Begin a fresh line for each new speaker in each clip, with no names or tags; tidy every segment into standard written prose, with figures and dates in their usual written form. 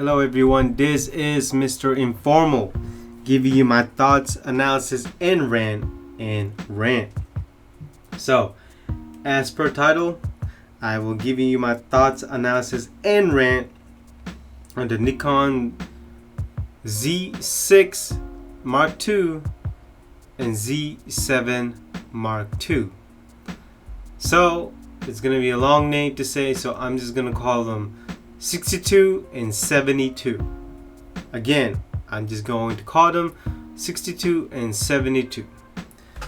Hello everyone, this is Mr. Informal, giving you my thoughts, analysis, and rant. So, as per title, I will give you my thoughts, analysis, and rant on the Nikon Z6 Mark II and Z7 Mark II. So, it's going to be a long name to say, so I'm just going to call them 62 and 72. Again, I'm just going to call them 62 and 72.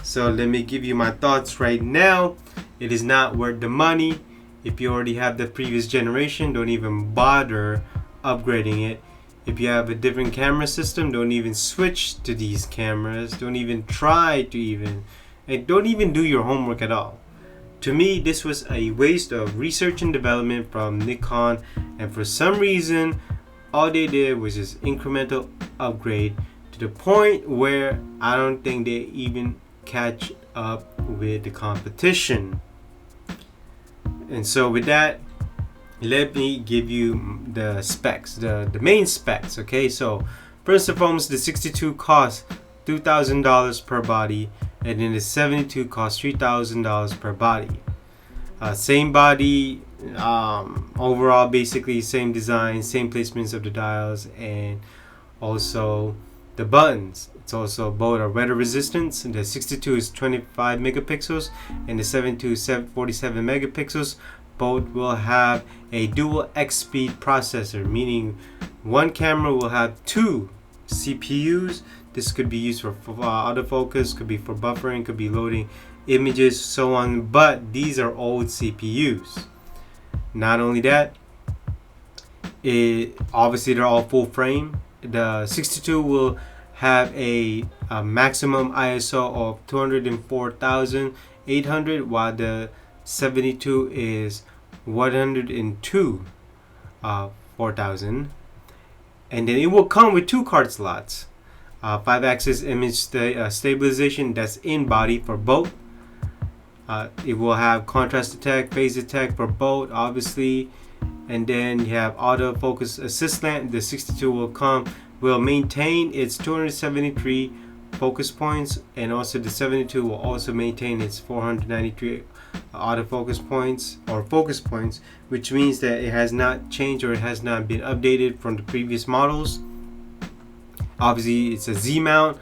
So let me give you my thoughts right now. It is not worth the money. If you already have the previous generation, don't even bother upgrading it. If you have a different camera system, don't even switch to these cameras. Don't even try to and don't even do your homework at all. To me, this was a waste of research and development from Nikon, and for some reason, all they did was just incremental upgrade to the point where I don't think they even catch up with the competition. And so with that, let me give you the specs, the main specs. Okay, so first and foremost, the 62 costs $2,000 per body, and then the 72 costs $3,000 per body. Same body, overall basically same design, same placements of the dials, and also the buttons. It's also both are weather resistance. The 62 is 25 megapixels and the 72 is 47 megapixels. Both will have a dual X-speed processor, meaning one camera will have two CPUs. This could be used for autofocus, could be for buffering, could be loading images, so on, but these are old CPUs. Not only that, obviously they're all full frame. The 62 will have a maximum ISO of 204,800, while the 72 is 102 4,000, and then it will come with two card slots, 5-axis image stabilization, that's in body for both. It will have contrast detect, phase detect for both, obviously, and then you have autofocus assist lamp. The 62 will maintain its 273 focus points, and also the 72 will also maintain its 493 autofocus points or focus points, which means that it has not changed or it has not been updated from the previous models. Obviously, it's a Z mount.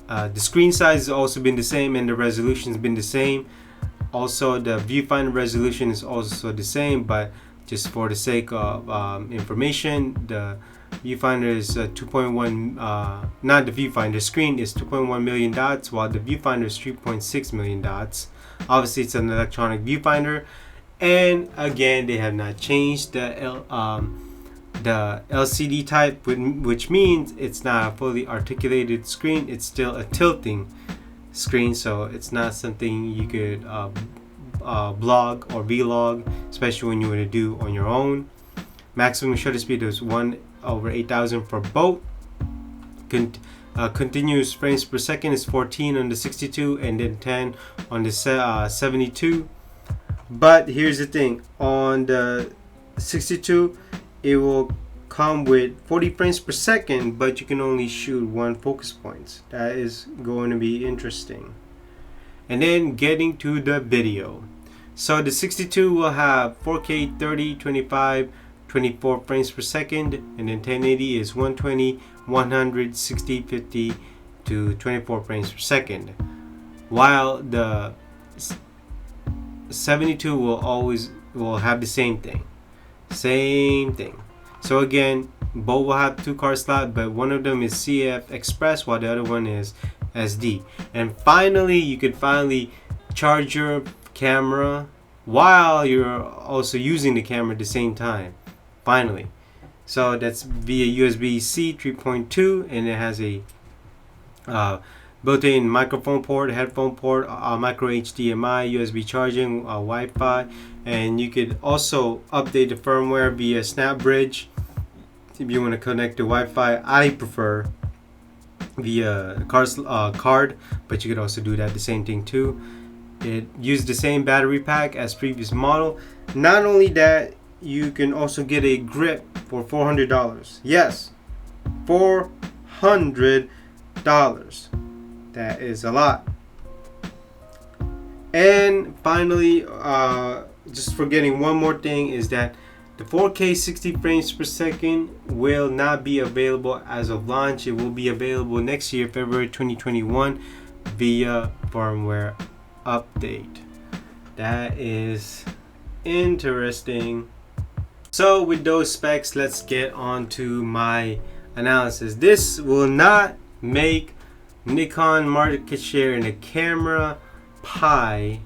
The screen size has also been the same, and the resolution has been the same. Also, the viewfinder resolution is also the same, but just for the sake of information, the viewfinder is 2.1, not the viewfinder, screen is 2.1 million dots, while the viewfinder is 3.6 million dots. Obviously, it's an electronic viewfinder, and again, they have not changed the LCD type, which means it's not a fully articulated screen. It's still a tilting screen, so it's not something you could blog or vlog, especially when you want to do on your own. Maximum shutter speed is 1/8000 for both. Continuous frames per second is 14 on the 62 and then 10 on the 72. But here's the thing, on the 62 it will come with 40 frames per second, but you can only shoot one focus point. That is going to be interesting. And then getting to the video, so the 62 will have 4K 30, 25, 24 frames per second, and then 1080 is 120, 100, 60, 50 to 24 frames per second, while the 72 will have the same thing. So again, both will have two card slot, but one of them is CF Express while the other one is SD. And finally, you could charge your camera while you're also using the camera at the same time. Finally, so that's via USB-C 3.2, and it has a built-in microphone port, headphone port, micro HDMI, USB charging, Wi-Fi, and you could also update the firmware via SnapBridge if you want to connect to Wi-Fi. I prefer via card, but you could also do that, the same thing too. It used the same battery pack as previous model. Not only that, you can also get a grip for $400. Yes, $400. That is a lot. And finally, just forgetting one more thing, is that the 4K 60 frames per second will not be available as of launch. It will be available next year, February 2021, via firmware update. That is interesting. So with those specs, let's get on to my analysis. This will not make Nikon market share in the camera pie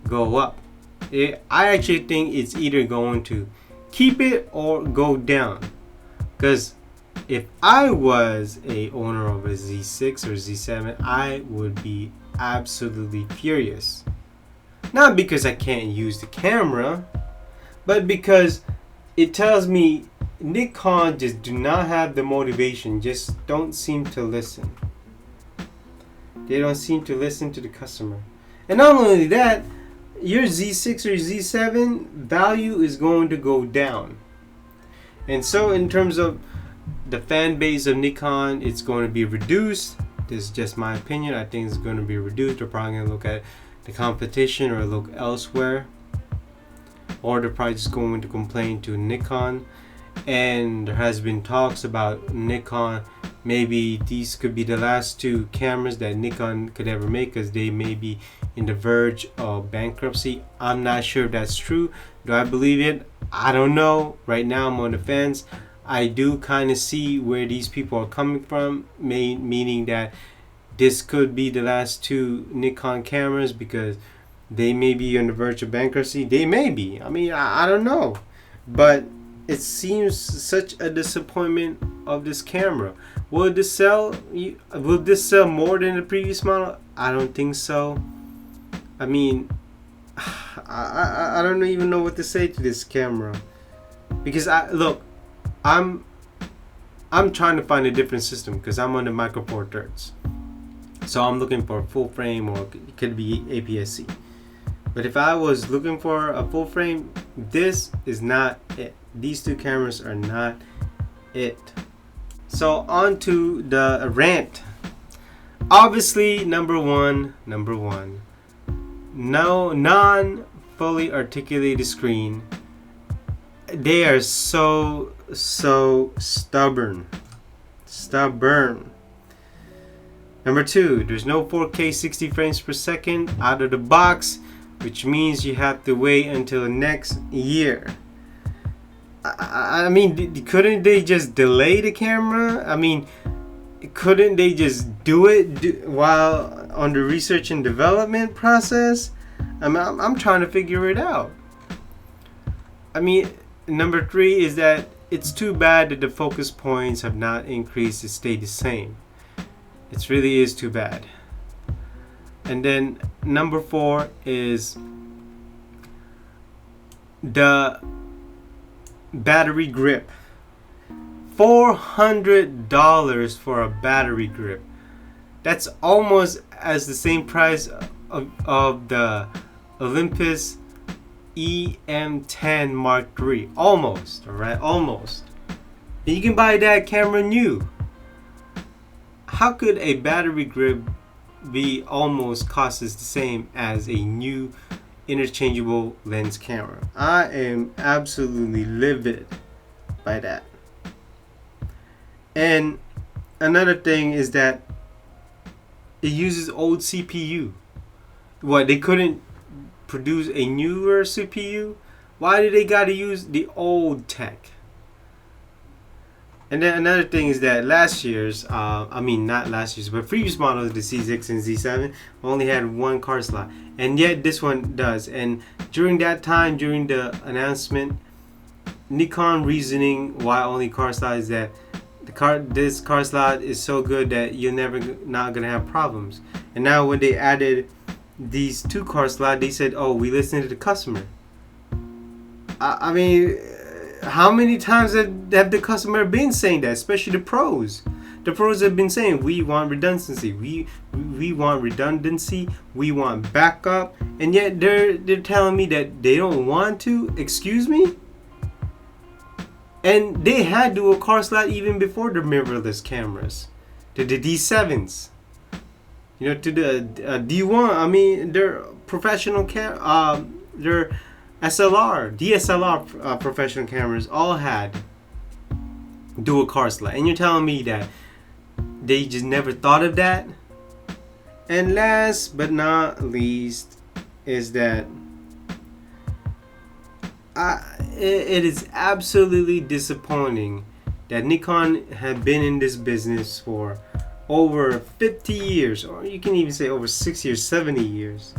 go up. I actually think it's either going to keep it or go down. Because if I was a owner of a Z6 or Z7, I would be absolutely furious. Not because I can't use the camera, but because it tells me Nikon just do not have the motivation, just don't seem to listen. They don't seem to listen to the customer. And not only that, your Z6 or Z7 value is going to go down. And so in terms of the fan base of Nikon, it's going to be reduced. This is just my opinion. I think it's going to be reduced. They're probably going to look at the competition or look elsewhere. Or they're probably just going to complain to Nikon. And there has been talks about Nikon, maybe these could be the last two cameras that Nikon could ever make, because they may be in the verge of bankruptcy. I'm not sure if that's true. Do I believe it? I don't know. Right now I'm on the fence. I do kind of see where these people are coming from, meaning that this could be the last two Nikon cameras because they may be on the verge of bankruptcy. They may be. I mean, I don't know. But it seems such a disappointment of this camera. Will this sell? Will this sell more than the previous model? I don't think so. I mean, I don't even know what to say to this camera, because I'm trying to find a different system because I'm on the Micro Four Thirds, so I'm looking for a full frame, or it could be APS-C. But if I was looking for a full frame, this is not it. These two cameras are not it. So on to the Rant. Obviously, number one, no non-fully articulated screen. They are so stubborn. Number two, there's no 4K 60 frames per second out of the box, which means you have to wait until next year. I mean, couldn't they just delay the camera? I mean, couldn't they just do it while on the research and development process? I'm trying to figure it out. I mean, number three is that it's too bad that the focus points have not increased. It stayed the same. It really is too bad. And then number four is the battery grip. $400 for a battery grip. That's almost as the same price of the Olympus EM10 Mark III. Almost, alright? Almost. And you can buy that camera new. How could a battery grip be almost cost as the same as a new interchangeable lens camera? I am absolutely livid by that. And another thing is that it uses old CPU. What, they couldn't produce a newer CPU? Why do they gotta use the old tech? And then another thing is that last year's, not last year's, but previous models, the C6 and Z7, only had one card slot. And yet this one does. And during that time, during the announcement, Nikon reasoning why only card slot is that this card slot is so good that you're not gonna have problems. And now when they added these two card slots, they said, oh, we listened to the customer. I mean, how many times have the customer been saying that, especially the pros? The pros have been saying we want redundancy, we want redundancy, we want backup, and yet they're telling me that they don't want to. Excuse me. And they had dual car slot even before the mirrorless cameras, the D7s. You know, to the D1. I mean, they're professional they're DSLR professional cameras all had dual car slot, and you're telling me that they just never thought of that? And last but not least is that it is absolutely disappointing that Nikon had been in this business for over 50 years, or you can even say over 60 or 70 years.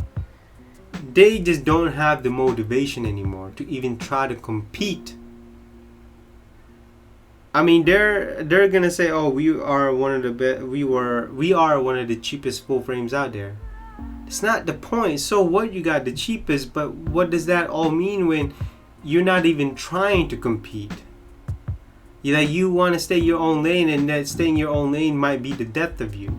They just don't have the motivation anymore to even try to compete. I mean, they're gonna say, "Oh, we are one of the we are one of the cheapest full frames out there." It's not the point. So what? You got the cheapest, but what does that all mean when you're not even trying to compete? You want to stay your own lane, and that staying your own lane might be the death of you.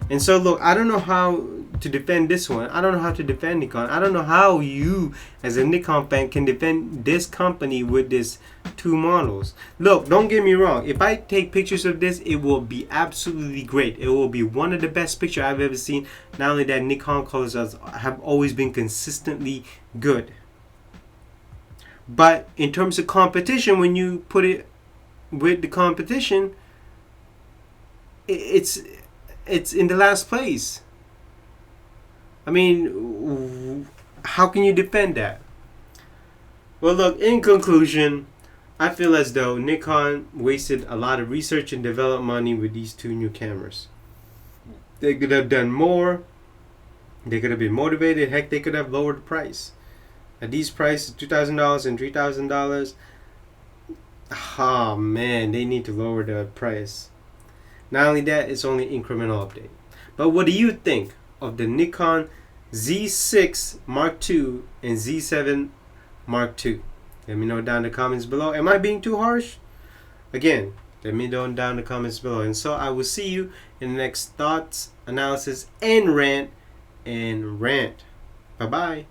And so, look, I don't know how to defend this one. I don't know how to defend Nikon. I don't know how you, as a Nikon fan, can defend this company with this two models. Look, don't get me wrong. If I take pictures of this, it will be absolutely great. It will be one of the best pictures I've ever seen. Not only that, Nikon colors have always been consistently good. But in terms of competition, when you put it with the competition, it's in the last place. I mean, how can you defend that? Well, look, in conclusion, I feel as though Nikon wasted a lot of research and development money with these two new cameras. They could have done more. They could have been motivated. Heck, they could have lowered the price. At these prices, $2,000 and $3,000, oh man, they need to lower the price. Not only that, it's only incremental update. But what do you think of the Nikon Z6 Mark II and Z7 Mark II? Let me know down in the comments below. Am I being too harsh? Again, let me know down in the comments below. And so I will see you in the next thoughts, analysis, and rant. Bye-bye.